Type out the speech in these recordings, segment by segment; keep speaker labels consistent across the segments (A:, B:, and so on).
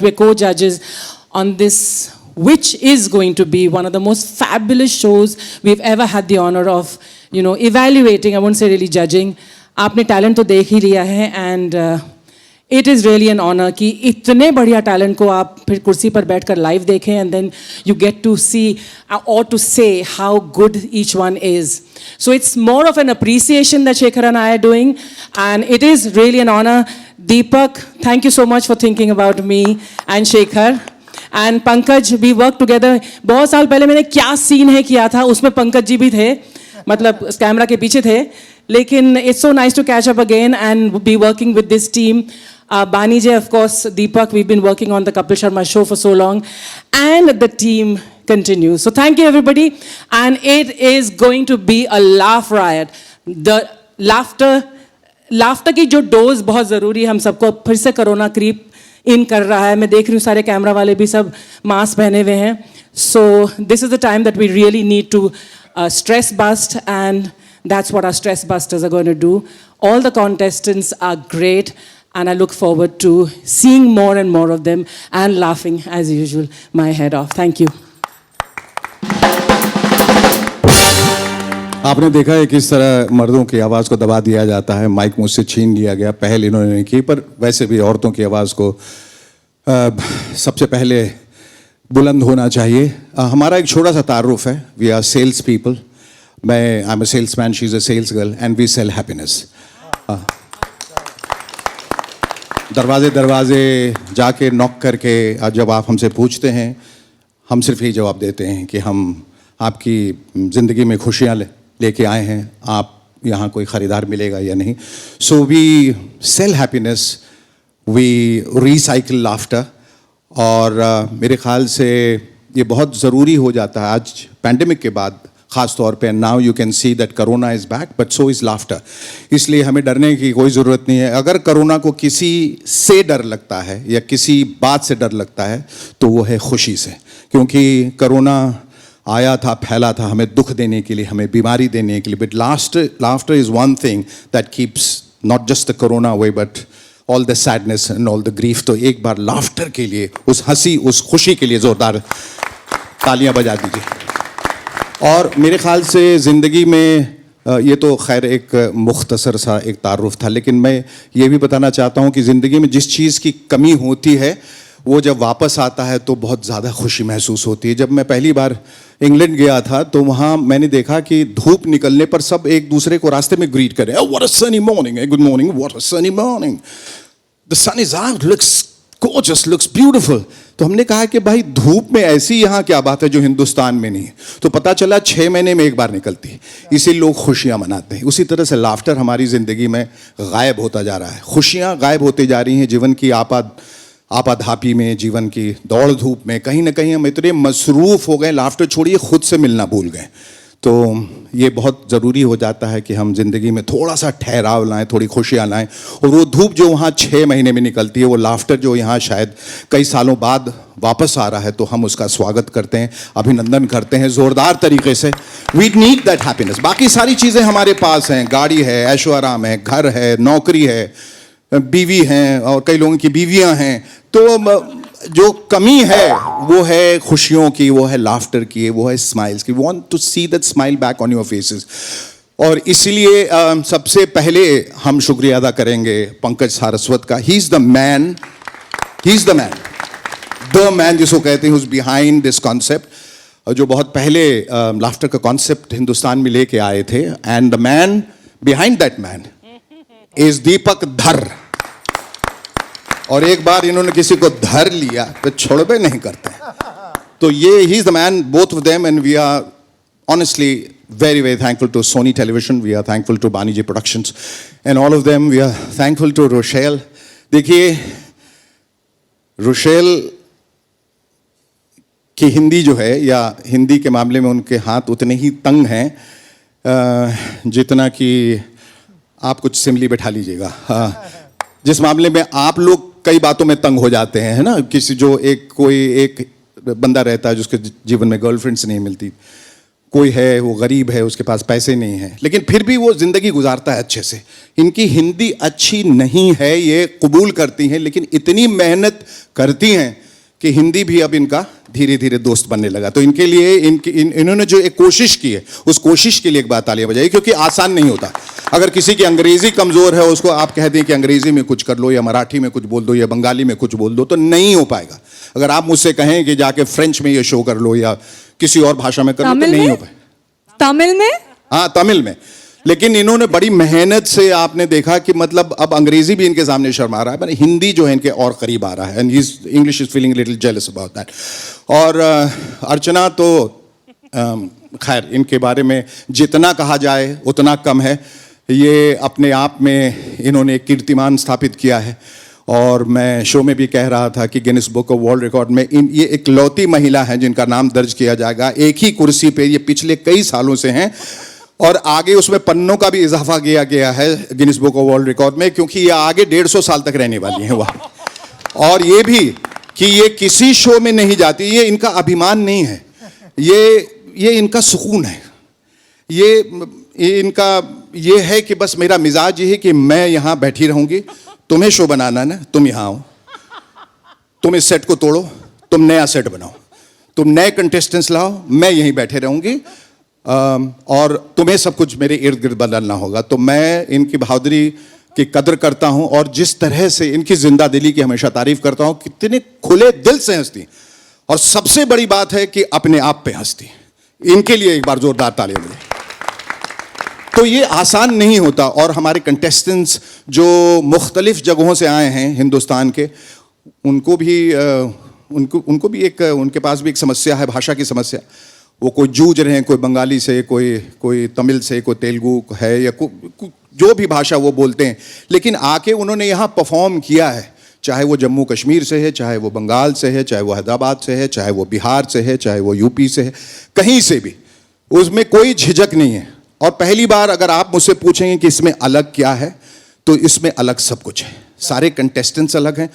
A: we're co-judges on this, which is going to be one of the most fabulous shows we've ever had the honor of, evaluating. I won't say really judging. आपने talent तो देख ही लिया है, and it is really an honor कि इतने बढ़िया talent को आप फिर कुर्सी पर बैठकर live देखें, and then you get to see or to say how good each one is. So it's more of an appreciation that Shekhar and I are doing, and it is really an honor. Deepak, thank you so much for thinking about me and Shekhar. And Pankaj, we worked together. बहुत साल पहले मैंने क्या scene है किया था, उसमें पंकज जी भी थे, मतलब कैमरा के पीछे थे. लेकिन it's so nice to catch up again and be working with this team. Bani ji, of course, Deepak, we've been working on the Kapil Sharma show for so long, and the team continues. So thank you everybody, and it is going to be a laugh riot. The laughter की जो dose बहुत ज़रूरी है, हम सबको फिर से corona creep in कर रहा है. मैं देख रही हूँ सारे कैमरा वाले भी सब मास्क पहने हुए हैं. So this is the time that we really need to stress bust, and that's what our stress busters are going to do. All the contestants are great, and I look forward to seeing more and more of them and laughing as usual my head off. Thank you.
B: आपने देखा है किस तरह मर्दों की आवाज़ को दबा दिया जाता है, माइक मुझसे छीन लिया गया, पहल इन्होंने नहीं की, पर वैसे भी औरतों की आवाज़ को सबसे पहले बुलंद होना चाहिए. हमारा एक छोटा सा तारुफ है. We are sales people. I am a salesman, she is a salesgirl, and we sell happiness. दरवाजे दरवाजे जाके नॉक करके जब आप हमसे पूछते हैं, हम सिर्फ यही जवाब देते हैं कि हम आपकी ज़िंदगी में खुशियाँ लेके आए हैं. आप यहाँ कोई ख़रीदार मिलेगा या नहीं. So we sell happiness, we recycle laughter. और मेरे ख़्याल से ये बहुत ज़रूरी हो जाता है आज पैंडेमिक के बाद ख़ास तौर पे. Now you can see that corona is back, but so is laughter. इसलिए हमें डरने की कोई ज़रूरत नहीं है. अगर कोरोना को किसी से डर लगता है या किसी बात से डर लगता है तो वो है खुशी से. क्योंकि कोरोना आया था, फैला था हमें दुख देने के लिए, हमें बीमारी देने के लिए. But laughter is one thing that keeps not just the corona away but all the sadness and all the grief. तो एक बार लाफ्टर के लिए, उस हंसी, उस खुशी के लिए ज़ोरदार तालियां बजा दीजिए. और मेरे ख़्याल से ज़िंदगी में ये तो खैर एक मुख्तसर सा एक तारुफ था, लेकिन मैं ये भी बताना चाहता हूँ कि ज़िंदगी में जिस चीज़ की कमी होती है वो जब वापस आता है तो बहुत ज़्यादा खुशी महसूस होती है. जब मैं पहली बार इंग्लैंड गया था तो वहाँ मैंने देखा कि धूप निकलने पर सब एक दूसरे को रास्ते में ग्रीट करें. What a sunny morning, good morning, what a sunny morning, the sun is out, looks gorgeous, looks beautiful. तो हमने कहा कि भाई धूप में ऐसी यहाँ क्या बात है जो हिंदुस्तान में नहीं है. तो पता चला 6 महीने में एक बार निकलती है, इसीलिए लोग खुशियाँ मनाते हैं. उसी तरह से लाफ्टर हमारी ज़िंदगी में गायब होता जा रहा है. खुशियाँ गायब होती जा रही हैं जीवन की आपाधापी में, जीवन की दौड़ धूप में. कहीं ना कहीं हम इतने मसरूफ़ हो गए, लाफ्टर छोड़िए खुद से मिलना भूल गए. तो ये बहुत ज़रूरी हो जाता है कि हम ज़िंदगी में थोड़ा सा ठहराव लाएं, थोड़ी खुशियाँ लाएं. और वो धूप जो वहाँ 6 महीने में निकलती है, वो लाफ्टर जो यहाँ शायद कई सालों बाद वापस आ रहा है, तो हम उसका स्वागत करते हैं, अभिनंदन करते हैं ज़ोरदार तरीके से. We need that happiness. बाकी सारी चीज़ें हमारे पास हैं. गाड़ी है, ऐशो आराम है, घर है, नौकरी है, बीवी हैं, और कई लोगों की बीवियाँ हैं. तो जो कमी है वो है खुशियों की, वो है लाफ्टर की, वो है स्माइल्स की. We want to see that smile back on your faces. और इसीलिए सबसे पहले हम शुक्रिया अदा करेंगे पंकज सारस्वत का. ही इज़ द मैन जिसको कहते हैं, बिहाइंड दिस कॉन्सेप्ट, जो बहुत पहले लाफ्टर का कॉन्सेप्ट हिंदुस्तान में लेके आए थे. And the man behind that man is Deepak Dhar. और एक बार इन्होंने किसी को धर लिया तो छोड़बे नहीं करते. तो ये he is the man, both of them. And we are honestly very very thankful to Sony Television. We are thankful to Bani Ji Productions and all of them. We are thankful to Rochelle. देखिए Rochelle की हिंदी जो है, या हिंदी के मामले में उनके हाथ उतने ही तंग हैं जितना कि आप कुछ सिमली बैठा लीजिएगा. जिस मामले में आप लोग कई बातों में तंग हो जाते हैं, है ना. किसी जो कोई एक बंदा रहता है जिसके जीवन में गर्लफ्रेंड्स नहीं मिलती, कोई है वो गरीब है, उसके पास पैसे नहीं है, लेकिन फिर भी वो ज़िंदगी गुजारता है अच्छे से। इनकी हिंदी अच्छी नहीं है ये कबूल करती हैं, लेकिन इतनी मेहनत करती हैं कि हिंदी भी अब इनका धीरे धीरे दोस्त बनने लगा। तो इनके लिए इन्होंने जो एक कोशिश की है, उस कोशिश के लिए एक बात तालियां बजाइए, क्योंकि आसान नहीं होता। अगर किसी की अंग्रेजी कमज़ोर है, उसको आप कह दें कि अंग्रेजी में कुछ कर लो या मराठी में कुछ बोल दो या बंगाली में कुछ बोल दो, तो नहीं हो पाएगा। अगर आप मुझसे कहें कि जाके फ्रेंच में ये शो कर लो या किसी और भाषा में कर लो, तो नहीं हो पाएगा।
C: तमिल में?
B: हाँ, तमिल में। लेकिन इन्होंने बड़ी मेहनत से, आपने देखा कि मतलब अब अंग्रेजी भी इनके सामने शर्मा रहा है, पर हिंदी जो है इनके और करीब आ रहा है, and English is feeling little jealous about that. और अर्चना तो खैर, इनके बारे में जितना कहा जाए उतना कम है। ये अपने आप में इन्होंने एक कीर्तिमान स्थापित किया है, और मैं शो में भी कह रहा था कि Guinness book of world record में ये इकलौती महिला है जिनका नाम दर्ज किया जाएगा। एक ही कुर्सी पे ये पिछले कई सालों से हैं, और आगे उसमें पन्नों का भी इजाफा किया गया है Guinness book of world record में, क्योंकि ये आगे 150 साल तक रहने वाली हैं वहाँ। और ये भी कि ये किसी शो में नहीं जाती, ये इनका अभिमान नहीं है, ये इनका सुकून है। ये इनका ये है कि बस मेरा मिजाज ये है कि मैं यहाँ बैठी रहूँगी, तुम्हें शो बनाना ना, तुम यहाँ आओ, तुम इस सेट को तोड़ो, तुम नया सेट बनाओ, तुम नए कंटेस्टेंट्स लाओ, मैं यहीं बैठे रहूँगी, और तुम्हें सब कुछ मेरे इर्द गिर्द बदलना होगा। तो मैं इनकी बहादुरी की कदर करता हूं, और जिस तरह से इनकी जिंदा दिली की हमेशा तारीफ करता हूं, कितने खुले दिल से हंसती, और सबसे बड़ी बात है कि अपने आप पे हंसती। इनके लिए एक बार जोरदार तालियां बजाएं। तो ये आसान नहीं होता, और हमारे कंटेस्टेंट्स जो मुख्तलिफ जगहों से आए हैं हिंदुस्तान के, उनको भी एक, उनके पास भी एक समस्या है, भाषा की समस्या। वो कोई जूझ रहे हैं, कोई बंगाली से, कोई तमिल से, कोई तेलुगु है, या जो भी भाषा वो बोलते हैं, लेकिन आके उन्होंने यहाँ परफॉर्म किया है। चाहे वो जम्मू कश्मीर से है, चाहे वो बंगाल से है, चाहे वो हैदराबाद से है, चाहे वो बिहार से है, चाहे वो यूपी से है, कहीं से भी, उसमें कोई झिझक नहीं है। और पहली बार अगर आप मुझसे पूछेंगे कि इसमें अलग क्या है, तो इसमें अलग सब कुछ है। सारे कंटेस्टेंट्स अलग हैं,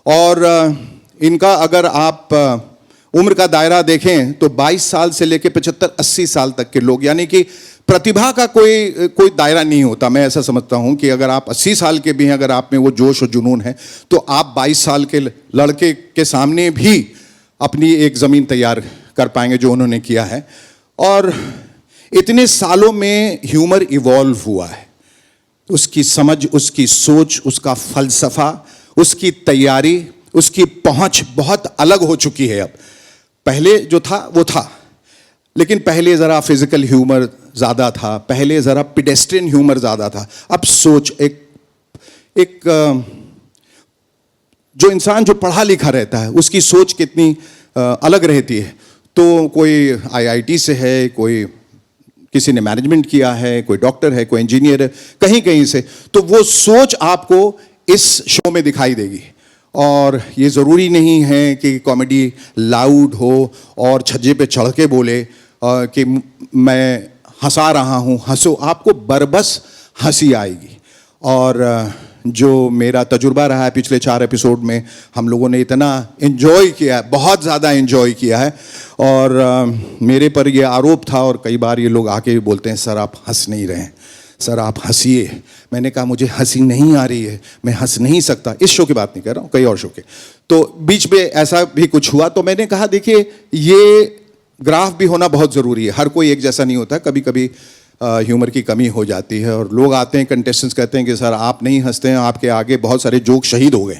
B: और इनका अगर आप उम्र का दायरा देखें तो 22 साल से लेकर 75-80 साल तक के लोग, यानी कि प्रतिभा का कोई दायरा नहीं होता। मैं ऐसा समझता हूं कि अगर आप 80 साल के भी हैं, अगर आप में वो जोश और जुनून है, तो आप 22 साल के लड़के के सामने भी अपनी एक ज़मीन तैयार कर पाएंगे, जो उन्होंने किया है। और इतने सालों में ह्यूमर इवॉल्व हुआ है, उसकी समझ, उसकी सोच, उसका फलसफा, उसकी तैयारी, उसकी पहुंच बहुत अलग हो चुकी है। अब पहले जो था वो था, लेकिन पहले ज़रा फिजिकल ह्यूमर ज़्यादा था, पहले ज़रा पेडेस्ट्रियन ह्यूमर ज़्यादा था। अब सोच, एक जो इंसान जो पढ़ा लिखा रहता है, उसकी सोच कितनी अलग रहती है। तो कोई IIT से है, कोई किसी ने मैनेजमेंट किया है, कोई डॉक्टर है, कोई इंजीनियर है, कहीं कहीं से, तो वो सोच आपको इस शो में दिखाई देगी। और ये ज़रूरी नहीं है कि कॉमेडी लाउड हो और छज्जे पे चढ़ के बोले कि मैं हंसा रहा हूँ, हंसो, आपको बरबस हंसी आएगी। और जो मेरा तजुर्बा रहा है पिछले 4 एपिसोड में, हम लोगों ने इतना एंजॉय किया है, बहुत ज़्यादा एंजॉय किया है। और मेरे पर ये आरोप था, और कई बार ये लोग आके भी बोलते हैं, सर आप हंस नहीं रहे हैं, सर आप हंसिए। मैंने कहा मुझे हंसी नहीं आ रही है, मैं हंस नहीं सकता। इस शो की बात नहीं कर रहा हूँ, कई और शो के। तो बीच में ऐसा भी कुछ हुआ, तो मैंने कहा देखिए ये ग्राफ भी होना बहुत ज़रूरी है, हर कोई एक जैसा नहीं होता, कभी कभी ह्यूमर की कमी हो जाती है। और लोग आते हैं, कंटेस्टेंट्स कहते हैं कि सर आप नहीं हंसते हैं, आपके आगे बहुत सारे जोक शहीद हो गए।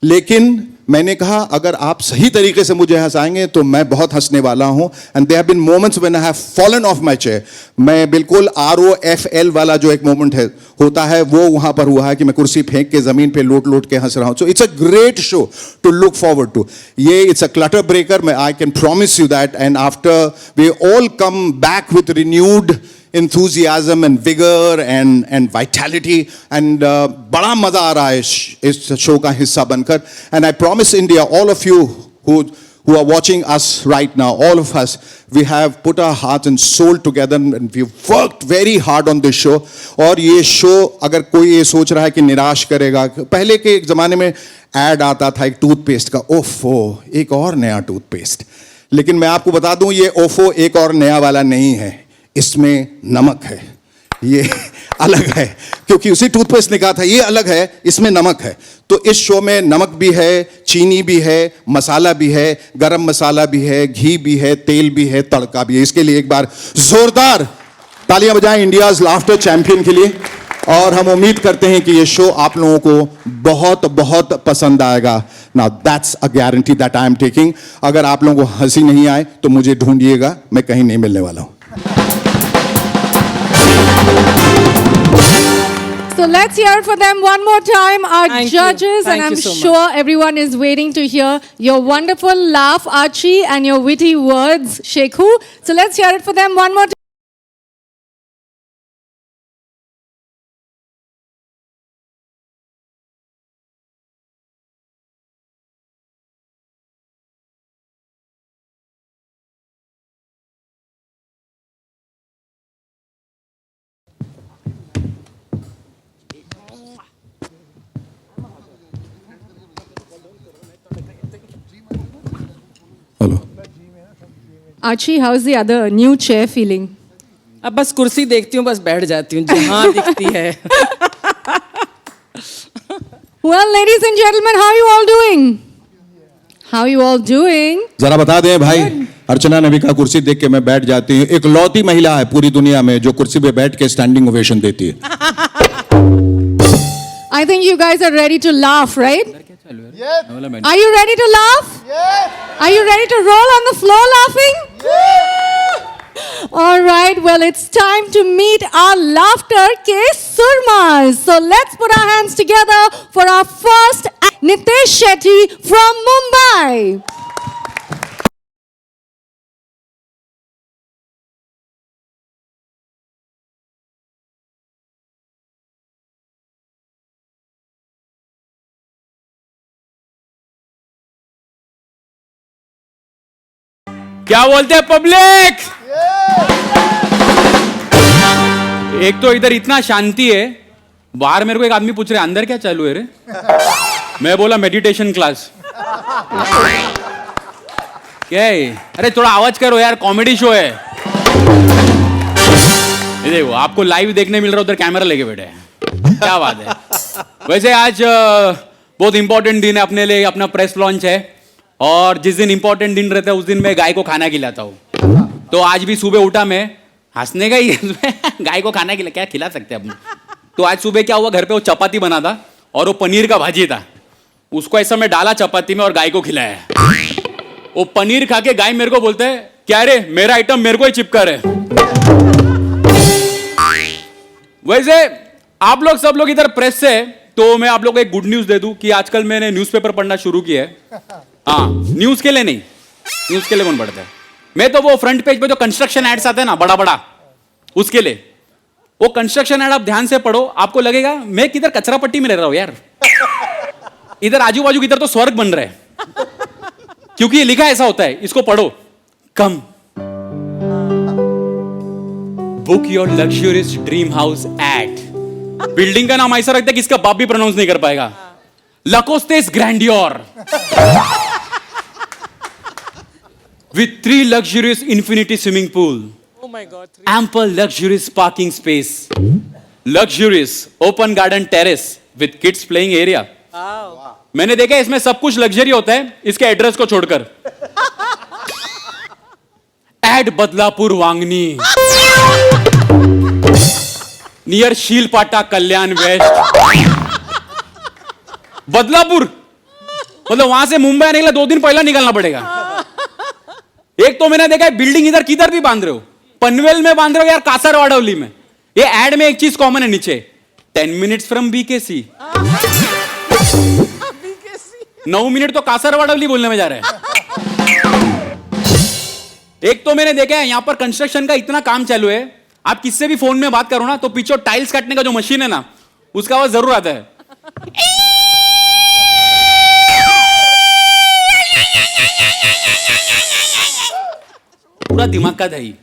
B: लेकिन मैंने कहा अगर आप सही तरीके से मुझे हंसाएंगे तो मैं बहुत हंसने वाला हूं। And there have been moments when I have fallen off my chair. मैं बिल्कुल ROFL वाला जो एक मोमेंट है होता है, वो वहां पर हुआ है कि मैं कुर्सी फेंक के जमीन पे लोट के हंस रहा हूं। So it's a great show to look forward to. ये इट्स अ क्लटर ब्रेकर, मैं I can promise you that. And after we all come back with renewed enthusiasm and vigor and vitality, and बड़ा मजा आ रहा है इस show का हिस्सा बनकर। And I promise India, all of you who are watching us right now, all of us, we have put our heart and soul together and we've worked very hard on this show. और ये show अगर कोई ये सोच रहा है कि निराश करेगा, पहले के एक ज़माने में ऐड आता था एक टूथपेस्ट का, ओफो एक और नया टूथपेस्ट, लेकिन मैं आपको बता दूं ये ओफो एक और नया वाला नहीं है, इसमें नमक है, ये अलग है, क्योंकि उसी टूथपेस्ट ने कहा था ये अलग है, इसमें नमक है। तो इस शो में नमक भी है, चीनी भी है, मसाला भी है, गरम मसाला भी है, घी भी है, तेल भी है, तड़का भी है। इसके लिए एक बार जोरदार तालियां बजाएं इंडियाज लाफ्टर चैंपियन के लिए। और हम उम्मीद करते हैं कि ये शो आप लोगों को बहुत बहुत पसंद आएगा। Now that's a guarantee that I am taking. अगर आप लोगों को हंसी नहीं आए तो मुझे ढूंढिएगा, मैं कहीं नहीं मिलने वाला हूं।
C: So let's hear it for them one more time, our
A: Thank you.
C: judges,
A: Thank
C: and I'm
A: you so much.
C: sure everyone is waiting to hear your wonderful laugh, Archie, and your witty words, Shekhu. So let's hear it for them one more time.
B: Hello.
C: Archie, how's the other new chair feeling?
A: अब बस कुर्सी देखती हूँ, बस बैठ जाती हूँ जहाँ दिखती है।
C: Well, ladies and gentlemen, how are you all doing? How are you all doing?
B: जरा बता दें भाई, अर्चना नबी का कुर्सी देख के मैं बैठ जाती हूँ। एक लौती महिला है पूरी दुनिया में जो कुर्सी पे बैठ के स्टैंडिंग ओवेशन देती है।
C: I think you guys are ready to laugh, right?
D: Yes.
C: Are you ready to laugh?
D: Yes.
C: Are you ready to roll on the floor laughing? All right, well, it's time to meet our laughter ke surmas. So let's put our hands together for our first Nitesh Shetty from Mumbai.
E: क्या बोलते हैं public? एक तो इधर इतना शांति है, बाहर मेरे को एक आदमी पूछ रहे अंदर क्या चालू है रे? मैं बोला मेडिटेशन क्लास। क्या है? अरे थोड़ा आवाज करो यार, कॉमेडी शो है। ये देखो आपको लाइव देखने मिल रहा है, उधर कैमरा लेके बैठे हैं। क्या बात है। वैसे आज बहुत इंपॉर्टेंट दिन है अपने लिए, अपना प्रेस लॉन्च है और जिस दिन इंपॉर्टेंट दिन रहता है उस दिन मैं गाय को खाना खिलाता हूँ। तो आज भी सुबह उठा, मैं हंसने का ही गाय को खाना क्या खिला सकते हैं अपन। तो आज सुबह क्या हुआ, घर पे वो चपाती बना था और वो पनीर का भाजी था, उसको ऐसा मैं डाला चपाती में और गाय को खिलाया। वो पनीर खा के गाय मेरे को बोलते है, क्या रे मेरा आइटम मेरे को ही चिपका रहे। वैसे आप लोग सब लोग इधर प्रेस से, तो मैं आप लोग को एक गुड न्यूज दे दूं कि आजकल मैंने न्यूज़पेपर पढ़ना शुरू किया है। हाँ, न्यूज के लिए नहीं, न्यूज के लिए कौन पढ़ता है? मैं तो वो फ्रंट पेज पे जो कंस्ट्रक्शन एड्स आते हैं ना बड़ा बड़ा, उसके लिए। वो कंस्ट्रक्शन एड आप ध्यान से पढ़ो, आपको लगेगा मैं किधर कचरा पट्टी में रह रहा हूं यार। इधर आजू बाजू किधर तो स्वर्ग बन रहा है, क्योंकि ये लिखा ऐसा होता है। इसको पढ़ो, come book your luxurious dream house at. Building का नाम ऐसा रखता है कि इसका बाप भी प्रोनाउंस नहीं कर पाएगा। लकोस्टेस grandeur with 3 luxurious infinity swimming pool.
A: Oh my God.
E: Ample luxurious parking space. Luxurious open garden terrace with kids playing area.
A: Wow.
E: मैंने देखा इसमें सब कुछ लग्जरी होता है इसके एड्रेस को छोड़कर। एड बदलापुर वांगनी नियर शीलपाटा कल्याण वेस्ट। बदलापुर मतलब वहां से मुंबई आने के लिए 2 दिन पहला निकलना पड़ेगा। एक तो मैंने देखा है बिल्डिंग इधर किधर भी बांध रहे हो, पनवेल में बांध रहे हो यार, कासरवाड़ौली में। ये एड में एक चीज कॉमन है नीचे, 10 मिनट्स फ्रॉम बीकेसी। 9 मिनट तो कासरवाड़ौली बोलने में जा रहे हैं। एक तो मैंने देखा है यहां पर कंस्ट्रक्शन का इतना काम चालू है, आप किससे भी फोन में बात करो ना तो पीछे टाइल्स काटने का जो मशीन है ना, उसका आवाज जरूर आता है। पूरा दिमाग का दही।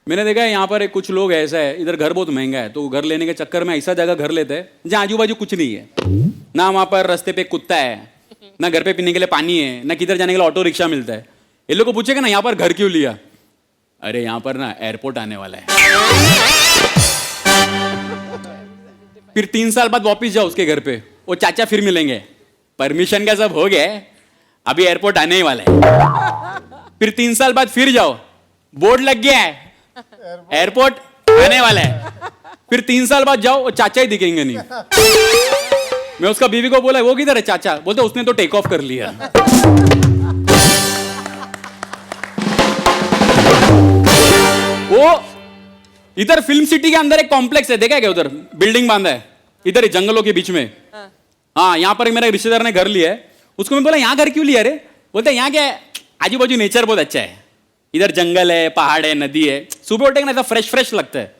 E: मैंने देखा है यहाँ पर कुछ लोग ऐसा है, इधर घर बहुत महंगा है तो घर लेने के चक्कर में ऐसा जगह घर लेते हैं जहाँ आजू बाजू कुछ नहीं है ना, वहां पर रास्ते पे कुत्ता है, ना घर पे पीने के लिए पानी है, ना किधर जाने के लिए ऑटो रिक्शा मिलता है। ये लोग को पूछेगा ना यहाँ पर घर क्यों लिया, अरे यहाँ पर ना एयरपोर्ट आने वाला है। फिर 3 साल बाद वापिस जाओ उसके घर पे, वो चाचा फिर मिलेंगे, परमिशन का सब हो गया है, अभी एयरपोर्ट आने ही वाला है। फिर 3 साल बाद फिर जाओ, बोर्ड लग गया है, एयरपोर्ट आने वाला है। फिर 3 साल बाद जाओ, वो चाचा ही दिखेंगे नहीं। मैं उसका बीवी को बोला वो किधर है चाचा, बोलते उसने तो टेक ऑफ कर लिया। वो इधर फिल्म सिटी के अंदर एक कॉम्प्लेक्स है, देखा है क्या, उधर बिल्डिंग बांधा है, इधर ही जंगलों के बीच में। हाँ, यहाँ पर मेरा रिश्तेदार ने घर लिया है, उसको मैं बोला यहाँ घर क्यों लिया रे, बोलते यहाँ क्या है, आजू बाजू नेचर बहुत अच्छा है, इधर जंगल है, पहाड़ है, नदी है, सुबह उठे ना ऐसा फ्रेश फ्रेश लगता है।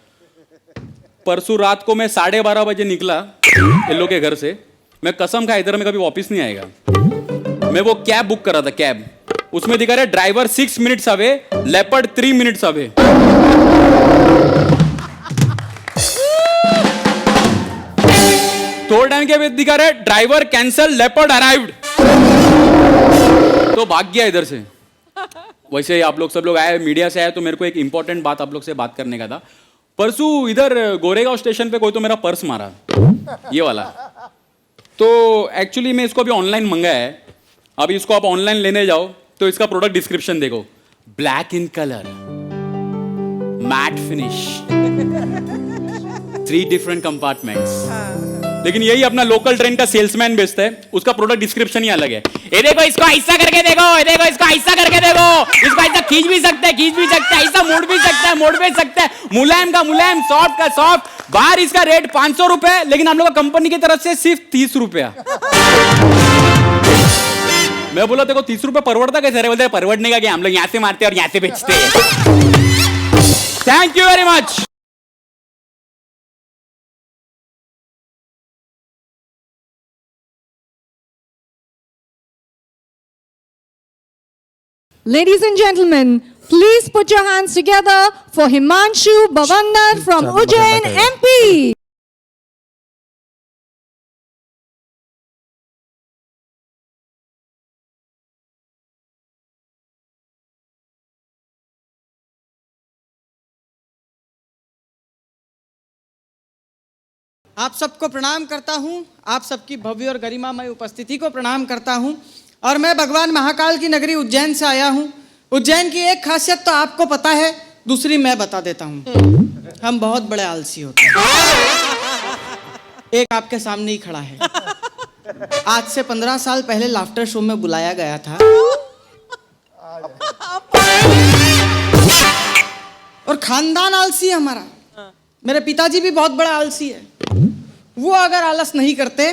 E: परसों रात को मैं 12:30 बजे निकला इन लोग के घर से, मैं कसम खा इधर में कभी वापस नहीं आएगा। मैं वो कैब बुक कर रहा था, कैब, उसमें दिखा रहा है driver 6 minutes away, leopard 3 minutes away. थोड़ा टाइम के बाद दिखा रहा है ड्राइवर कैंसल, लेपर्ड अराइव्ड। तो भाग गया इधर से। वैसे आप लोग सब लोग आए, मीडिया से आए, तो मेरे को एक इंपॉर्टेंट बात आप लोग से बात करने का था। परसों इधर गोरेगांव स्टेशन पे कोई तो मेरा पर्स मारा, ये वाला। तो एक्चुअली मैं इसको अभी ऑनलाइन मंगाया है, अभी इसको आप ऑनलाइन लेने जाओ तो इसका प्रोडक्ट डिस्क्रिप्शन देखो, black in colour, matte finish, 3 different compartments. लेकिन यही अपना लोकल ट्रेन का सेल्समैन बेचता है, उसका प्रोडक्ट डिस्क्रिप्शन ही अलग है। ये देखो इसको ऐसा करके देखो, ये देखो इसको ऐसा करके देखो, इसको ऐसा खींच भी सकते हैं, खींच भी सकते हैं, ऐसा मोड़ भी सकता है, मोड़ भी सकते हैं, मुलायम का मुलायम, सॉफ्ट का सॉफ्ट। बाहर इसका रेट 500 रुपए, लेकिन हम लोग का कंपनी की तरफ से सिर्फ 30 रुपया। मैं बोला देखो 30 रुपए परवड़ता कैसे रे, बोलते परवड़ने का क्या, हम लोग यहाँ से मारते हैं और यहाँ से बेचते हैं। Thank you very much.
C: Ladies and gentlemen, please put your hands together for Himanshu Bhavandar from Ujjain, MP.
D: आप सबको प्रणाम करता हूं, आप सबकी भव्य और गरिमामय उपस्थिति को प्रणाम करता हूं। और मैं भगवान महाकाल की नगरी उज्जैन से आया हूं। उज्जैन की एक खासियत तो आपको पता है, दूसरी मैं बता देता हूं। हम बहुत बड़े आलसी होते हैं। एक आपके सामने ही खड़ा है। आज से 15 साल पहले लाफ्टर शो में बुलाया गया था, और खानदान आलसी है हमारा। मेरे पिताजी भी बहुत बड़ा आलसी है। वो अगर आलस नहीं करते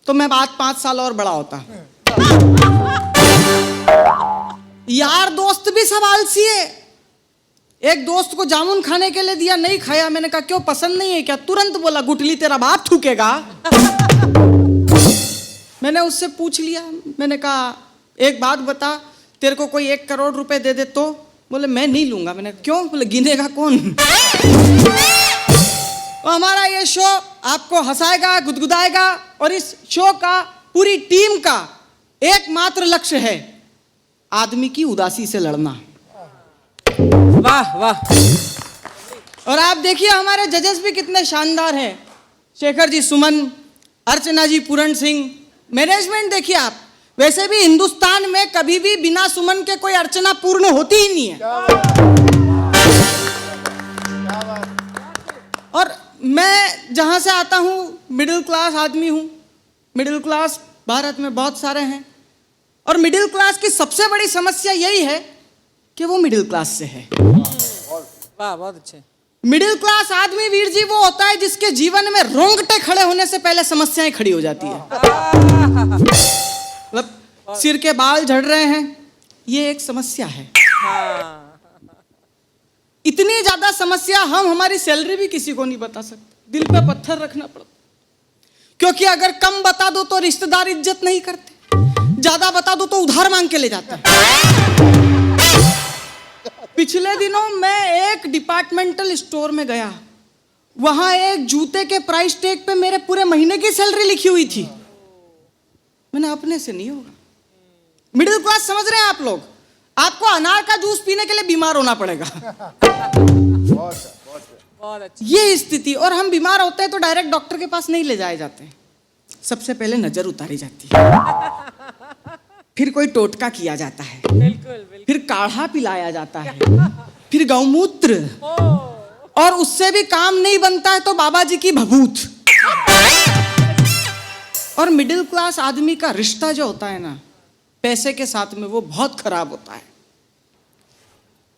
D: तो मैं बात 5 साल और बड़ा होता। यार दोस्त भी सब आलसी है। एक दोस्त को जामुन खाने के लिए दिया, नहीं खाया। मैंने कहा क्यों, पसंद नहीं है क्या? तुरंत बोला गुटली तेरा बाप थूकेगा। मैंने उससे पूछ लिया, मैंने कहा एक बात बता, तेरे को कोई 1 करोड़ रुपए दे दे तो? बोले मैं नहीं लूंगा। मैंने क्यों? बोले गिनेगा कौन? तो हमारा ये शो आपको हंसाएगा, गुदगुदाएगा, और इस शो का पूरी टीम का एकमात्र लक्ष्य है आदमी की उदासी से लड़ना।
F: वाह वाह।
D: और आप देखिए हमारे जजेस भी कितने शानदार हैं। शेखर जी सुमन, अर्चना जी पूरण सिंह। मैनेजमेंट देखिए आप, वैसे भी हिंदुस्तान में कभी भी बिना सुमन के कोई अर्चना पूर्ण होती ही नहीं है। और मैं जहां से आता हूं, मिडिल क्लास आदमी हूं। मिडिल क्लास भारत में बहुत सारे हैं, और मिडिल क्लास की सबसे बड़ी समस्या यही है कि वो मिडिल क्लास से है।
F: वाह, बहुत अच्छे।
D: मिडिल क्लास आदमी वीर जी वो होता है जिसके जीवन में रोंगटे खड़े होने से पहले समस्याएं खड़ी हो जाती है। मतलब सिर के बाल झड़ रहे हैं, ये एक समस्या है। इतनी ज्यादा समस्या हम हमारी सैलरी भी किसी को नहीं बता सकते। दिल पे पत्थर रखना पड़ता, क्योंकि अगर कम बता दो तो रिश्तेदार इज्जत नहीं करते, ज्यादा बता दो तो उधार मांग के ले जाते हैं। पिछले दिनों मैं एक डिपार्टमेंटल स्टोर में गया, वहां एक जूते के प्राइस टैग पे मेरे पूरे महीने की सैलरी लिखी हुई थी। मैंने अपने से नहीं होगा। मिडिल क्लास समझ रहे हैं आप लोग? आपको अनार का जूस पीने के लिए बीमार होना पड़ेगा।
F: बहुत अच्छा।
D: ये स्थिति, और हम बीमार होते हैं तो डायरेक्ट डॉक्टर के पास नहीं ले जाए जाते, सबसे पहले नजर उतारी जाती है, फिर कोई टोटका किया जाता है,
F: बिल्कुल
D: फिर काढ़ा पिलाया जाता है, फिर गौमूत्र, और उससे भी काम नहीं बनता है तो बाबा जी की भभूत। और मिडिल क्लास आदमी का रिश्ता जो होता है ना पैसे के साथ में, वो बहुत खराब होता है।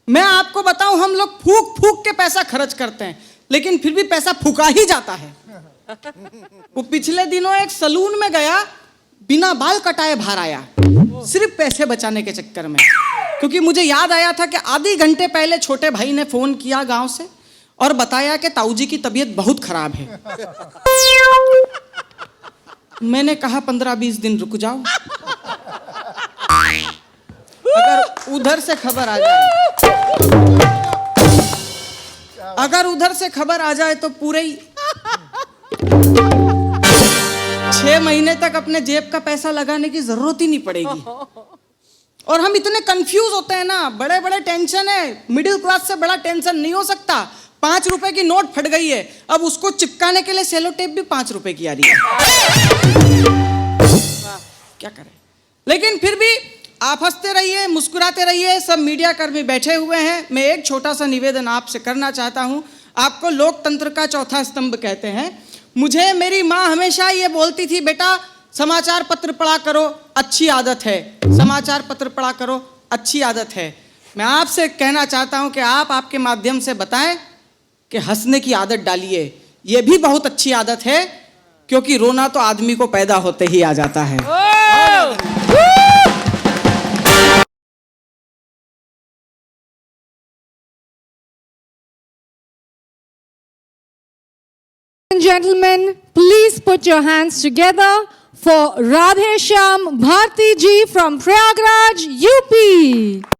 D: मैं आपको बताऊं, हम लोग फूक फूक के पैसा खर्च करते हैं, लेकिन फिर भी पैसा फूका ही जाता है। वो पिछले दिनों एक सलून में गया, बिना बाल कटाए बाहर आया, सिर्फ पैसे बचाने के चक्कर में। क्योंकि मुझे याद आया था कि आधे घंटे पहले छोटे भाई ने फोन किया गांव से और बताया कि ताऊ जी की तबीयत बहुत खराब है। मैंने कहा 15-20 दिन रुक जाओ, अगर उधर से खबर आ जाए, अगर उधर से खबर आ जाए तो पूरे ही 6 महीने तक अपने जेब का पैसा लगाने की जरूरत ही नहीं पड़ेगी। और हम इतने कंफ्यूज होते हैं ना, बड़े बड़े टेंशन है, मिडिल क्लास से बड़ा टेंशन नहीं हो सकता। 5 रुपए की नोट फट गई है, अब उसको चिपकाने के लिए सेलो टेप भी 5 रुपए की आ रही है। क्या करें, लेकिन फिर भी आप हंसते रहिए, मुस्कुराते रहिए। सब मीडिया कर्मी बैठे हुए हैं। मैं एक छोटा सा निवेदन आपसे करना चाहता हूं। आपको लोकतंत्र का चौथा स्तंभ कहते हैं। मुझे मेरी माँ हमेशा ये बोलती थी, बेटा समाचार पत्र पढ़ा करो, अच्छी आदत है, समाचार पत्र पढ़ा करो, अच्छी आदत है। मैं आपसे कहना चाहता हूं कि आप आपके माध्यम से बताएं कि हंसने की आदत डालिए, ये भी बहुत अच्छी आदत है, क्योंकि रोना तो आदमी को पैदा होते ही आ जाता है।
C: And gentlemen, please put your hands together for Radhe Shyam Bharti ji from Prayagraj, UP.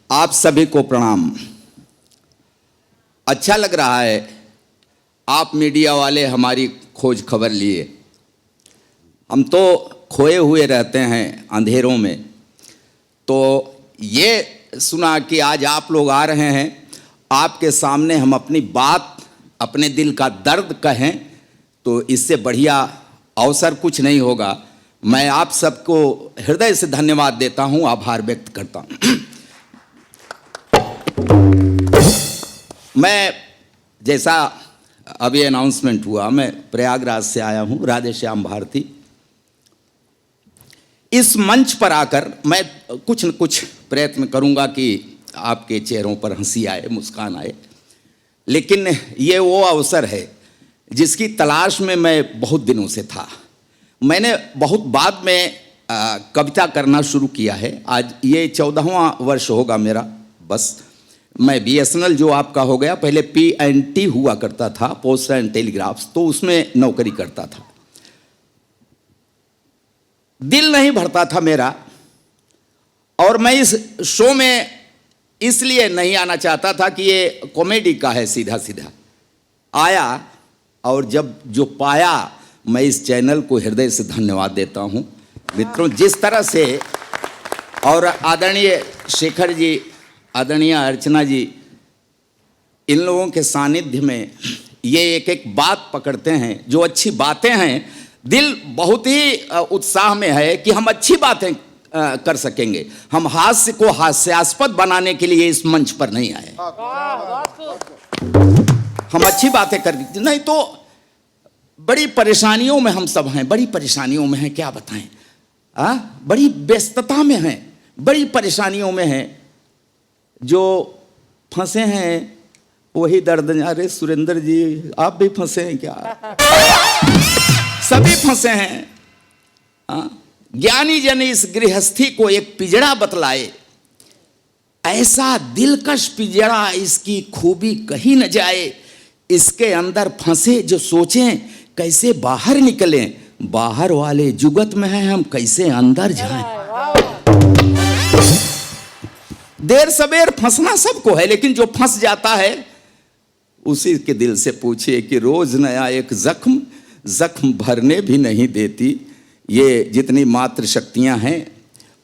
G: आप सभी को प्रणाम। अच्छा लग रहा है आप मीडिया वाले हमारी खोज खबर लिए। हम तो खोए हुए रहते हैं अंधेरों में, तो ये सुना कि आज आप लोग आ रहे हैं, आपके सामने हम अपनी बात, अपने दिल का दर्द कहें, तो इससे बढ़िया अवसर कुछ नहीं होगा। मैं आप सबको हृदय से धन्यवाद देता हूँ, आभार व्यक्त करता हूँ। मैं, जैसा अभी अनाउंसमेंट हुआ, मैं प्रयागराज से आया हूँ, राधे श्याम भारती। इस मंच पर आकर मैं कुछ न कुछ प्रयत्न करूँगा कि आपके चेहरों पर हंसी आए, मुस्कान आए। लेकिन ये वो अवसर है जिसकी तलाश में मैं बहुत दिनों से था। मैंने बहुत बाद में कविता करना शुरू किया है। आज ये 14वां वर्ष होगा मेरा। बस मैं BSNL जो आपका हो गया, पहले P&T हुआ करता था, पोस्ट एंड टेलीग्राफ्स, तो उसमें नौकरी करता था। दिल नहीं भरता था मेरा, और मैं इस शो में इसलिए नहीं आना चाहता था कि ये कॉमेडी का है, सीधा सीधा आया, और जब जो पाया, मैं इस चैनल को हृदय से धन्यवाद देता हूँ। मित्रों, जिस तरह से, और आदरणीय शेखर जी, आदरणीय अर्चना जी, इन लोगों के सानिध्य में ये एक एक बात पकड़ते हैं, जो अच्छी बातें हैं। दिल बहुत ही उत्साह में है कि हम अच्छी बातें कर सकेंगे। हम हास्य को हास्यास्पद बनाने के लिए इस मंच पर नहीं आए। हम अच्छी बातें कर, नहीं तो बड़ी परेशानियों में हम सब हैं, बड़ी परेशानियों में हैं, क्या बताएं, बड़ी व्यस्तता में हैं, बड़ी परेशानियों में हैं। जो फंसे हैं वही दर्द। अरे सुरेंद्र जी, आप भी फंसे हैं क्या? सभी फंसे हैं। ज्ञानी जन इस गृहस्थी को एक पिंजड़ा बतलाए, ऐसा दिलकश पिंजड़ा, इसकी खूबी कहीं न जाए। इसके अंदर फंसे जो सोचें कैसे बाहर निकलें, बाहर वाले जुगत में हैं, हम कैसे अंदर जाएं। देर सबेर फंसना सबको है, लेकिन जो फंस जाता है उसी के दिल से पूछिए कि रोज नया एक जख्म भरने भी नहीं देती। ये जितनी मात्र शक्तियां हैं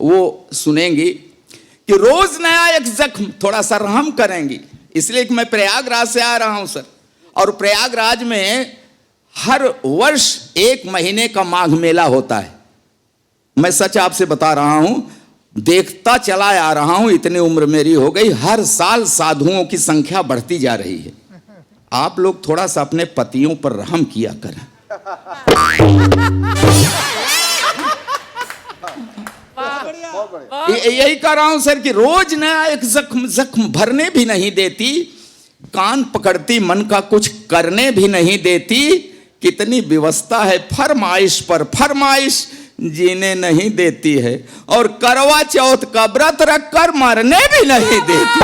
G: वो सुनेंगी कि रोज नया एक जख्म, थोड़ा सा रहम करेंगी। इसलिए कि मैं प्रयागराज से आ रहा हूं सर, और प्रयागराज में हर वर्ष 1 महीने का माघ मेला होता है। मैं सच आपसे बता रहा हूं, देखता चला आ रहा हूं, इतनी उम्र मेरी हो गई, हर साल साधुओं की संख्या बढ़ती जा रही है। आप लोग थोड़ा सा अपने पतियों पर रहम किया करें। यही कह रहा हूं सर कि रोज नया एक जख्म भरने भी नहीं देती, कान पकड़ती, मन का कुछ करने भी नहीं देती। कितनी व्यवस्था है, फरमाइश पर फरमाइश जीने नहीं देती है, और करवा चौथ का व्रत रखकर मरने भी नहीं देती।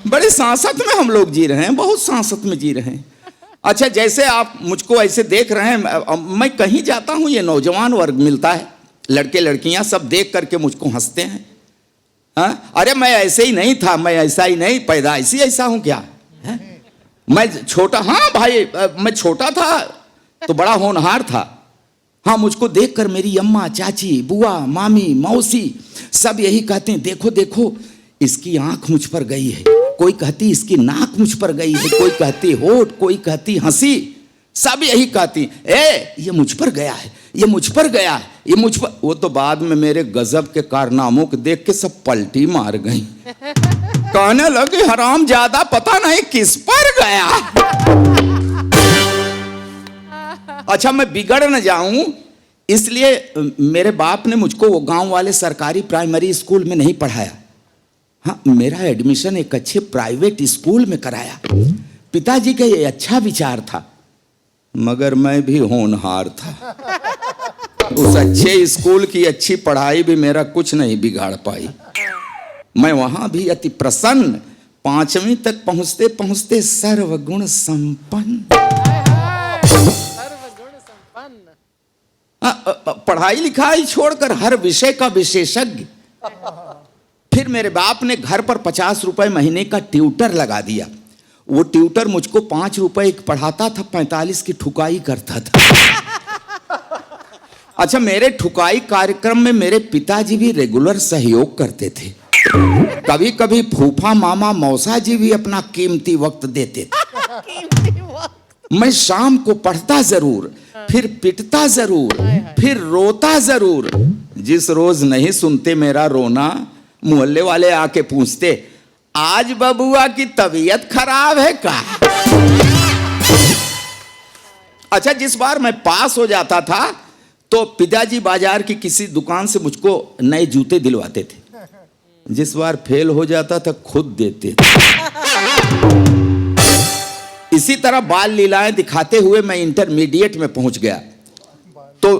G: बड़े सांसत में हम लोग जी रहे हैं, बहुत सांसत में जी रहे हैं। अच्छा, जैसे आप मुझको ऐसे देख रहे हैं, मैं कहीं जाता हूं, ये नौजवान वर्ग मिलता है, लड़के लड़कियां सब देख करके मुझको हंसते हैं। हाँ, अरे मैं ऐसे ही नहीं था, मैं ऐसा ही नहीं, पैदा ऐसा हूं क्या है? मैं छोटा, हाँ भाई, मैं छोटा था तो बड़ा होनहार था। हाँ, मुझको देखकर मेरी अम्मा, चाची, बुआ, मामी, मौसी सब यही कहते हैं, देखो देखो इसकी आंख मुझ पर गई है, कोई कहती इसकी नाक मुझ पर गई है, कोई कहती होठ, कोई कहती हंसी, सब यही कहती ये मुझ पर गया है, ये मुझ पर गया है, ये मुझ पर। वो तो बाद में मेरे गजब के कारनामों को देख के सब पलटी मार गई, कहने लगे हराम ज्यादा पता नहीं किस पर गया। अच्छा, मैं बिगड़ न जाऊं इसलिए मेरे बाप ने मुझको वो गांव वाले सरकारी प्राइमरी स्कूल में नहीं पढ़ाया। हाँ, मेरा एडमिशन एक अच्छे प्राइवेट स्कूल में कराया। पिताजी का ये अच्छा विचार था, मगर मैं भी होनहार था। उस अच्छे स्कूल की अच्छी पढ़ाई भी मेरा कुछ नहीं बिगाड़ पाई। मैं वहां भी अति प्रसन्न, 5वीं तक पहुंचते पहुंचते सर्वगुण संपन्न। पढ़ाई लिखाई छोड़कर हर विषय का विशेषज्ञ। फिर मेरे बाप ने घर पर 50 रुपए महीने का ट्यूटर लगा दिया। वो ट्यूटर मुझको 5 रुपए पढ़ाता था, 45 की ठुकाई करता था। अच्छा, मेरे ठुकाई कार्यक्रम में मेरे पिताजी भी रेगुलर सहयोग करते थे। कभी कभी फूफा, मामा, मौसा जी भी अपना कीमती वक्त देते थे। मैं शाम को पढ़ता जरूर, फिर पिटता जरूर, फिर रोता जरूर। जिस रोज नहीं सुनते मेरा रोना, मोहल्ले वाले आके पूछते, आज बबुआ की तबीयत खराब है का? अच्छा, जिस बार मैं पास हो जाता था तो पिताजी बाजार की किसी दुकान से मुझको नए जूते दिलवाते थे। जिस बार फेल हो जाता था खुद देते थे। इसी तरह बाल लीलाएं दिखाते हुए मैं इंटरमीडिएट में पहुंच गया। तो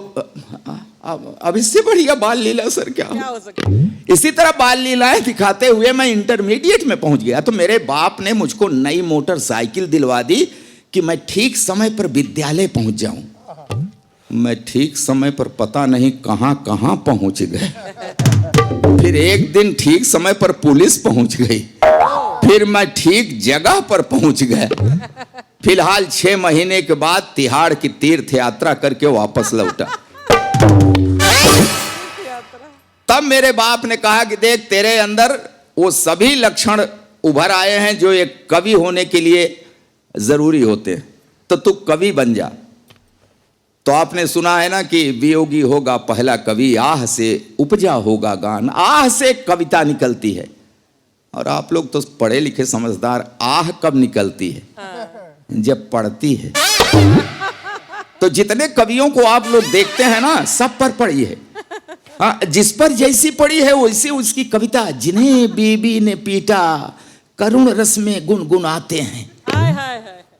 G: अब इससे बढ़िया बाल लीला सर क्या हो सकता? इसी तरह बाल लीलाएं दिखाते हुए मैं इंटरमीडिएट में पहुंच गया तो मेरे बाप ने मुझको नई मोटरसाइकिल दिलवा दी कि मैं ठीक समय पर विद्यालय पहुंच जाऊं। मैं ठीक समय पर पता नहीं कहां कहां पहुंच गए। फिर एक दिन ठीक समय पर पुलिस पहुंच गई, फिर मैं ठीक जगह पर पहुंच गया। फिलहाल 6 महीने के बाद तिहाड़ की तीर्थ यात्रा करके वापस लौटा। तब मेरे बाप ने कहा कि देख, तेरे अंदर वो सभी लक्षण उभर आए हैं जो एक कवि होने के लिए जरूरी होते हैं, तो तू कवि बन जा। तो आपने सुना है ना कि वियोगी होगा पहला कवि, आह से उपजा होगा गान। आह से कविता निकलती है, और आप लोग तो पढ़े लिखे समझदार, आह कब निकलती है? जब पढ़ती है। तो जितने कवियों को आप लोग देखते हैं ना, सब पर पड़ी है। हाँ, जिस पर जैसी पड़ी है वैसी उसकी कविता। जिन्हें बीबी ने पीटा करुण रस में गुनगुनाते हैं,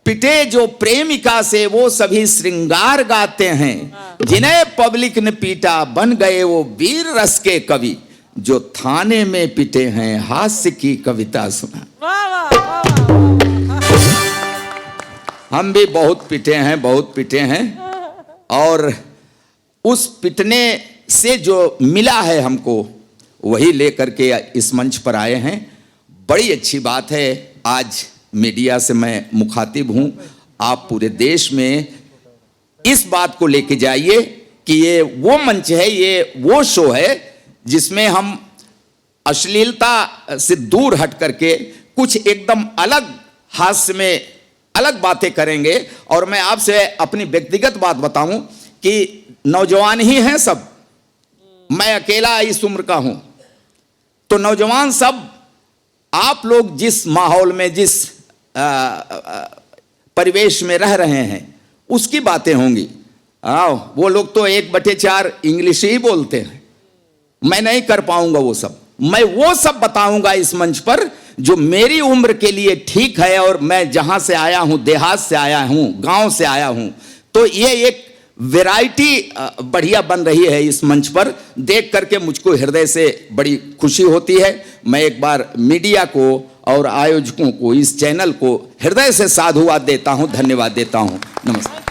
G: पिटे जो प्रेमिका से वो सभी श्रृंगार गाते हैं। जिन्हें पब्लिक ने पीटा बन गए वो वीर रस के कवि, जो थाने में पिटे हैं हास्य की कविता सुना। हम भी बहुत पिटे हैं, बहुत पिटे हैं, और उस पिटने से जो मिला है हमको वही लेकर के इस मंच पर आए हैं। बड़ी अच्छी बात है, आज मीडिया से मैं मुखातिब हूं। आप पूरे देश में इस बात को लेके जाइए कि ये वो मंच है, ये वो शो है जिसमें हम अश्लीलता से दूर हट करके कुछ एकदम अलग हास्य में अलग बातें करेंगे। और मैं आपसे अपनी व्यक्तिगत बात बताऊं कि नौजवान ही हैं सब, मैं अकेला इस उम्र का हूं, तो नौजवान सब आप लोग जिस माहौल में, जिस परिवेश में रह रहे हैं उसकी बातें होंगी। वो लोग तो 1/4 इंग्लिश ही बोलते हैं, मैं नहीं कर पाऊंगा वो सब। मैं वो सब बताऊंगा इस मंच पर जो मेरी उम्र के लिए ठीक है, और मैं जहां से आया हूं, देहात से आया हूं, गांव से आया हूं, तो ये एक वैरायटी बढ़िया बन रही है इस मंच पर। देख करके मुझको हृदय से बड़ी खुशी होती है। मैं एक बार मीडिया को और आयोजकों को, इस चैनल को हृदय से साधुवाद देता हूं, धन्यवाद देता हूं। नमस्कार।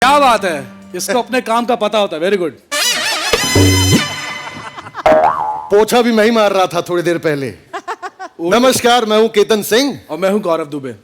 F: क्या बात है, इसको अपने काम का पता होता है। Very good.
H: पोछा भी मैं ही मार रहा था थोड़ी देर पहले। नमस्कार, मैं हूं केतन सिंह
F: और मैं हूं गौरव दुबे।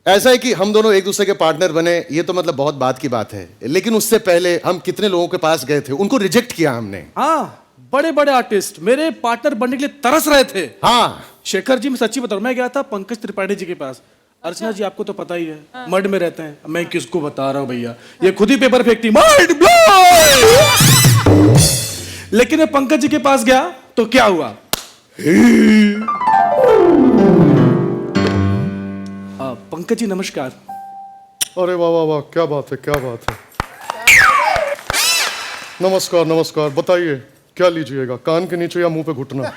H: ऐसा है कि हम दोनों एक दूसरे के पार्टनर बने, ये तो मतलब बहुत बात की बात है, लेकिन उससे पहले हम कितने लोगों के पास गए थे, उनको रिजेक्ट किया हमने।
F: हाँ, बड़े बड़े आर्टिस्ट मेरे पार्टनर बनने के लिए तरस रहे थे।
H: हाँ,
F: शेखर जी, मैं सच्ची बता रहा हूं, मैं गया था पंकज त्रिपाठी जी के पास। अर्चना जी आपको तो पता ही है, मड में रहते हैं। मैं किसको बता रहा हूं भैया, ये खुद ही पेपर फेंकती माइंड ब्लोइंग। लेकिन मैं पंकज जी के पास गया तो क्या हुआ, पंकज जी नमस्कार।
H: अरे वाह वाह वाह, क्या बात है, क्या बात है। नमस्कार नमस्कार, बताइए क्या लीजिएगा, कान के नीचे या मुंह पे घुटना?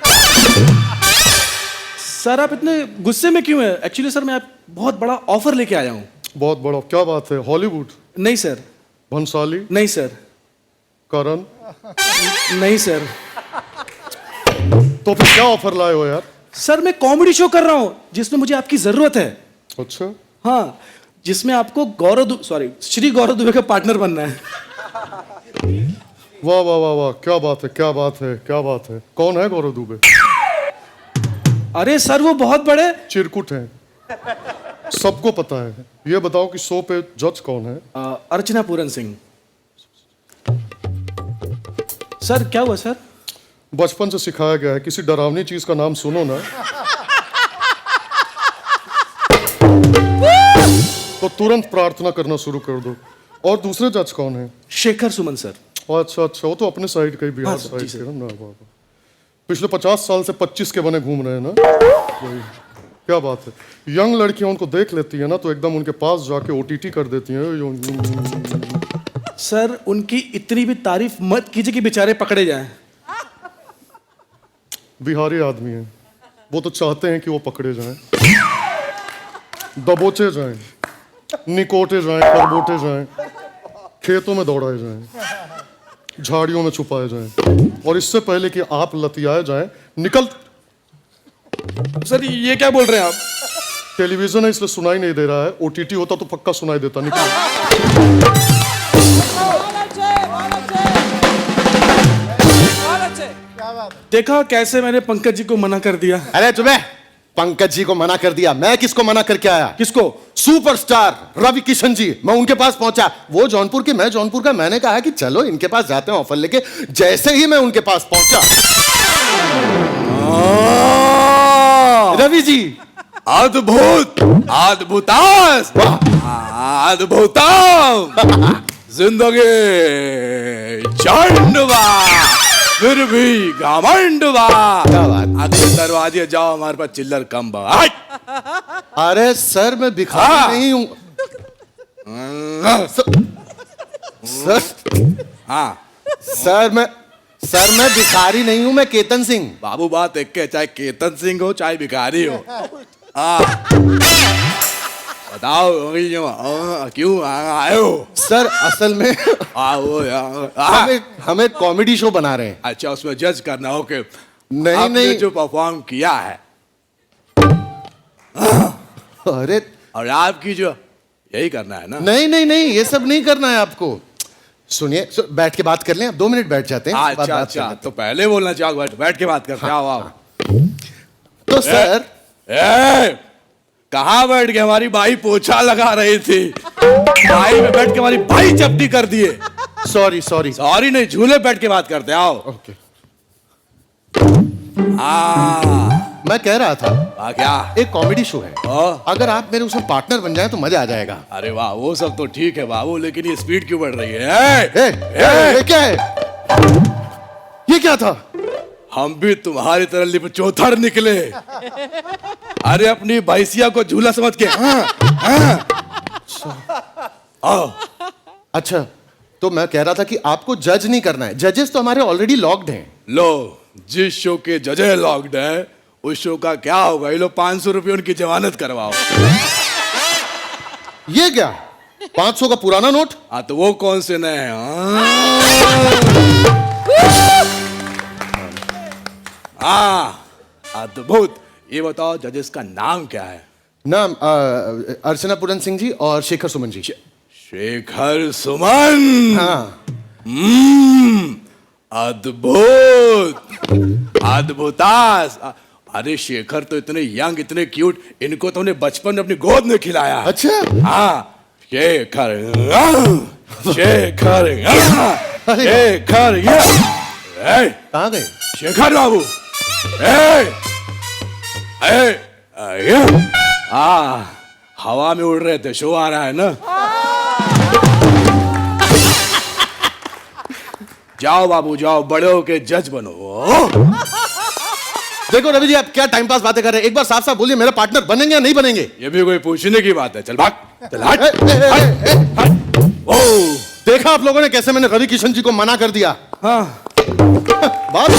F: सर आप इतने गुस्से में क्यों हैं? एक्चुअली सर मैं बहुत बड़ा ऑफर लेके आया हूँ।
H: बहुत बड़ा? क्या बात है, हॉलीवुड?
F: नहीं सर।
H: भंसाली?
F: नहीं सर।
H: करण?
F: नहीं सर।
H: तो फिर क्या ऑफर लाए हो यार?
F: सर मैं कॉमेडी शो कर रहा हूँ जिसमें मुझे आपकी जरूरत है।
H: अच्छा।
F: हाँ, जिसमें आपको श्री गौरव दुबे का पार्टनर बनना है।
H: वाह वाह वाह वाह, क्या बात है, क्या बात है, क्या बात है। कौन है गौरव दुबे?
F: अरे सर वो बहुत बड़े
H: चिरकुट हैं, सबको पता है। ये बताओ कि शो पे जज कौन है?
F: अर्चना पूरन सिंह। सर क्या हुआ सर?
H: बचपन से सिखाया गया है, किसी डरावनी चीज का नाम सुनो ना तो तुरंत प्रार्थना करना शुरू कर दो। और दूसरे जज कौन है?
F: शेखर सुमन सर।
H: अच्छा अच्छा, वो तो अपने साइड का ही, बिहार साइड के ना। बाबा, पिछले 50 साल से 25 के बने घूम रहे हैं ना। वही, क्या बात है। यंग लड़कियां उनको देख लेती है ना तो एकदम उनके पास जाके OTT कर देती हैं।
F: सर उनकी इतनी भी तारीफ मत कीजिए कि बेचारे पकड़े जाएं।
H: बिहारी आदमी है, वो तो चाहते हैं कि वो पकड़े जाएं, दबोचे जाएं, निकोटे जाएं, खरबोटे जाएं, खेतों में दौड़ाए जाएं, झाड़ियों में छुपाए जाएं, और इससे पहले कि आप लतियाए जाएं निकल।
F: सर ये क्या बोल रहे हैं आप?
H: टेलीविजन है इसलिए सुनाई नहीं दे रहा है, OTT होता तो पक्का सुनाई देता। निकल।
F: देखा कैसे मैंने पंकज जी को मना कर दिया।
H: अरे तुम्हें पंकज जी को मना कर दिया, मैं किसको मना करके आया?
F: किसको?
H: सुपरस्टार रवि किशन जी, मैं उनके पास पहुंचा। वो जौनपुर के, मैं जौनपुर का। मैंने कहा कि चलो इनके पास जाते हैं ऑफर लेके। जैसे ही मैं उनके पास पहुंचा,
F: रवि जी अद्भुत, अद्भुतास, अद्भुतम जिंदगी चंडवा फिर भी घमंडवा। अगले दरवाजे जाओ, हमारे पास चिल्लर कम बा।
H: अरे सर मैं भिखारी नहीं हूं सर।
I: हाँ
J: सर मैं भिखारी नहीं हूं, मैं केतन सिंह।
I: बाबू बात एक के, चाहे केतन सिंह हो चाहे भिखारी हो। हाँ बताओ क्यों आए हो?
J: सर असल में
I: आओ यार।
J: हमें कॉमेडी शो बना रहे हैं।
I: अच्छा, उसमें जज करना हो कि
J: नहीं नहीं,
I: जो परफॉर्म किया है
J: अरे
I: और आपकी जो यही करना है ना।
J: नहीं नहीं नहीं, ये सब नहीं करना है आपको। सुनिए, बैठ के बात कर लें, आप 2 मिनट बैठ जाते हैं।
I: अच्छा अच्छा, तो पहले बोलना चाहो, बैठ के बात करते। आओ आओ।
J: तो सर
I: कहाँ बैठ के? हमारी बाई पोछा लगा रही थी, बाई में बैठ के हमारी बाई चपटी कर दिए।
J: सॉरी सॉरी
I: सॉरी नहीं, झूले बैठ के बात करते। आओ।
J: ओके। मैं कह रहा था
I: क्या?
J: एक कॉमेडी शो है, अगर आप मेरे उसमें पार्टनर बन जाए तो मजा आ जाएगा।
I: अरे वाह, वो सब तो ठीक है बाबू, लेकिन ये स्पीड क्यों बढ़ रही है?
J: क्या है ये? क्या था?
I: हम भी तुम्हारी तरह लिपचोथर निकले। अरे अपनी भैंसिया को झूला समझ के। आओ।
J: अच्छा, तो मैं कह रहा था कि आपको जज नहीं करना है, जजेस तो हमारे ऑलरेडी लॉक्ड हैं।
I: लो, जिस शो के जजेस लॉक्ड है उस शो का क्या होगा? ये लो 500 रुपये उनकी जमानत करवाओ।
J: ये क्या 500 का पुराना नोट?
I: हाँ तो वो कौन से नए हैं? अद्भुत। ये बताओ जजेस का नाम क्या है?
J: नाम अर्चना पूरन सिंह जी और शेखर सुमन जी।
I: शेखर सुमन।
J: हाँ।
I: अद्भुत अद्भुतास। अरे शेखर तो इतने यंग, इतने क्यूट, इनको तो हमने बचपन में अपनी गोद में खिलाया।
J: अच्छा।
I: हाँ, शेखर शेखर शेखर।
J: कहाँ गए
I: शेखर बाबू? हवा में उड़ रहे थे, शो आ रहा है ना। जाओ बाबू जाओ, बड़े होके जज बनो।
J: देखो रवि जी, आप क्या टाइम पास बातें कर रहे हैं? एक बार साफ साफ बोलिए, मेरा पार्टनर बनेंगे या नहीं बनेंगे?
I: ये भी कोई पूछने की बात है? चल भाग, चल हट।
J: देखा आप लोगों ने कैसे मैंने रवि किशन जी को मना कर दिया?
F: हाँ।
J: बात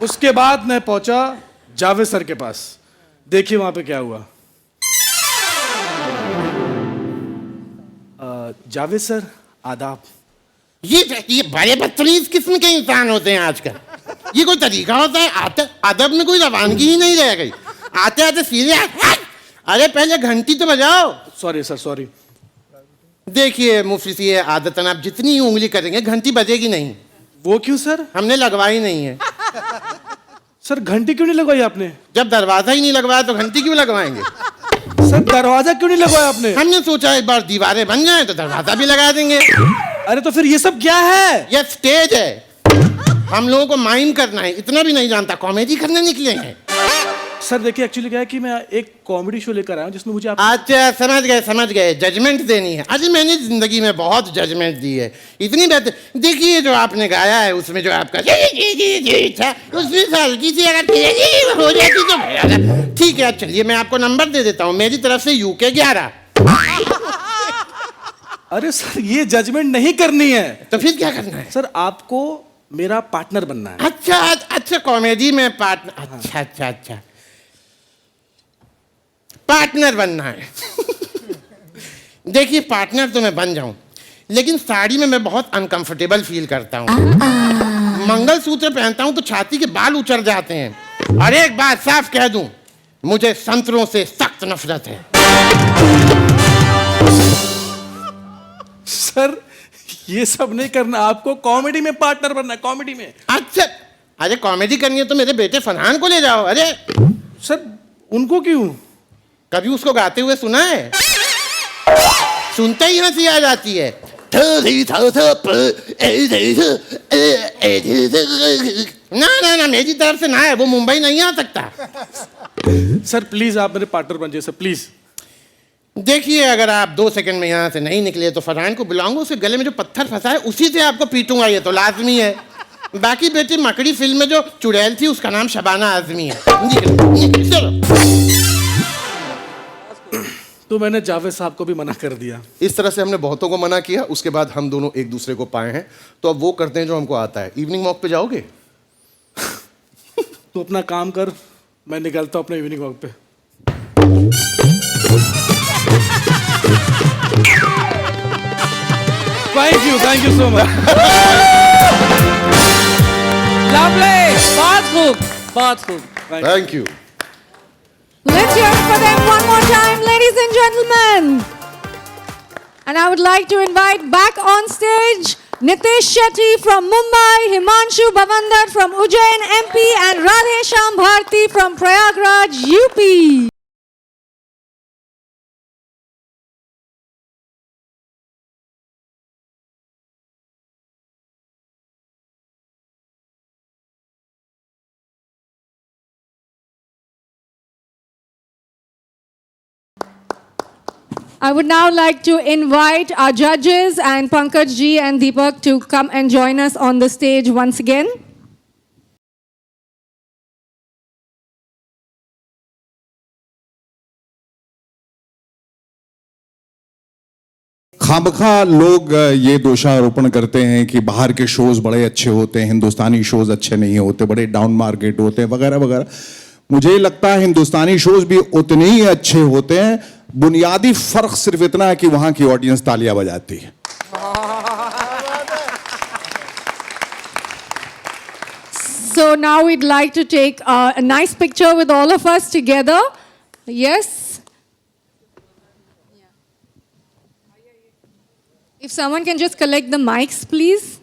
F: उसके बाद मैं पहुंचा जावेद सर के पास। देखिए वहां पे क्या हुआ। जावेद सर आदाब।
K: ये बड़े बदतमीज किस्म के इंसान होते हैं आजकल। ये कोई तरीका होता है? अदब में कोई रवानगी ही नहीं रह गई। आते आते सीधे अरे पहले घंटी तो बजाओ।
F: Sorry sir, sorry.
K: देखिए मुफलिस, ये आदतन आप जितनी उंगली करेंगे घंटी बजेगी नहीं।
F: वो क्यों सर?
K: हमने लगवाई नहीं है।
F: सर घंटी क्यों नहीं लगवाई आपने?
K: जब दरवाजा ही नहीं लगवाया तो घंटी क्यों लगवाएंगे?
F: सर दरवाजा क्यों नहीं लगवाया आपने?
K: हमने सोचा एक बार दीवारें बन जाए तो दरवाजा भी लगा देंगे।
F: अरे तो फिर ये सब क्या है?
K: ये स्टेज है, हम लोगों को माइम करना है, इतना भी नहीं जानता, कॉमेडी करने निकले हैं।
F: सर देखिए, एक्चुअली क्या है कि मैं एक कॉमेडी शो लेकर आया हूँ जिसमें मुझे आप...
K: अच्छा समझ गए, जजमेंट देनी है। अरे मैंने जिंदगी में बहुत जजमेंट दी है, इतनी बेहतर। देखिए जो आपने गाया है उसमें जो आपका था, उसमें हल्की सी अगर हो जाती तो ठीक है। चलिए मैं आपको नंबर दे देता हूँ, मेरी तरफ से UK 11।
F: अरे सर ये जजमेंट नहीं करनी है।
K: तो फिर क्या करना है?
F: सर आपको मेरा पार्टनर बनना है।
K: अच्छा, कॉमेडी में पार्टनर। अच्छा पार्टनर बनना है। देखिए पार्टनर तो मैं बन जाऊं, लेकिन साड़ी में मैं बहुत अनकंफर्टेबल फील करता हूं। मंगलसूत्र पहनता हूं तो छाती के बाल उचड़ जाते हैं। और एक बात साफ कह दूं, मुझे संतरों से सख्त नफरत है।
F: सर ये सब नहीं करना, आपको कॉमेडी में पार्टनर बनना है, कॉमेडी में।
K: अच्छा, अरे कॉमेडी करनी है तो मेरे बेटे फरहान को ले जाओ। अरे
F: सर उनको क्यों?
K: कभी उसको गाते हुए सुना है? सुनते ही हंसी आ जाती है। ना मेरी तरफ से ना है, वो मुंबई नहीं आ सकता।
F: सर प्लीज आप मेरे पार्टनर बन जाइए सर, प्लीज।
K: देखिए अगर आप 2 सेकंड में यहाँ से नहीं निकले तो फरहान को बुलाऊंगा, उसके गले में जो पत्थर फंसा है उसी से आपको पीटूंगा, ये तो लाजमी है। बाकी बेटी मकड़ी फिल्म में जो चुड़ैल थी उसका नाम शबाना आजमी है।
F: तो मैंने जावेद साहब को भी मना कर दिया।
J: इस तरह से हमने बहुतों को मना किया, उसके बाद हम दोनों एक दूसरे को पाए हैं, तो अब वो करते हैं जो हमको आता है। इवनिंग वॉक पे जाओगे?
F: तू अपना काम कर, मैं निकलता हूँ अपने इवनिंग वॉक पे। Thank you so much.
A: Lovely. बहुत खूब, बहुत खूब.
J: Thank you.
C: Let's hear it for them one more time, ladies and gentlemen. And I would like to invite back on stage Nitesh Shetty from Mumbai, Himanshu Bhavandar from Ujjain, MP, and Radhe Shyam Bharti from Prayagraj, UP. I would now like to invite our judges and Pankaj ji and Deepak to come and join us on the stage once again.
B: खामखा लोग ये दोषारोपण करते हैं कि बाहर के shows बड़े अच्छे होते हैं, हिंदुस्तानी शोज अच्छे नहीं होते, बड़े डाउन मार्केट होते हैं वगैरह वगैरह। मुझे लगता है हिंदुस्तानी शोज भी उतने ही अच्छे होते हैं, बुनियादी फर्क सिर्फ इतना है कि वहां की ऑडियंस तालियां बजाती है।
C: So now we'd like to take a nice picture with all of us together. Yes? If someone can just collect the mics, please.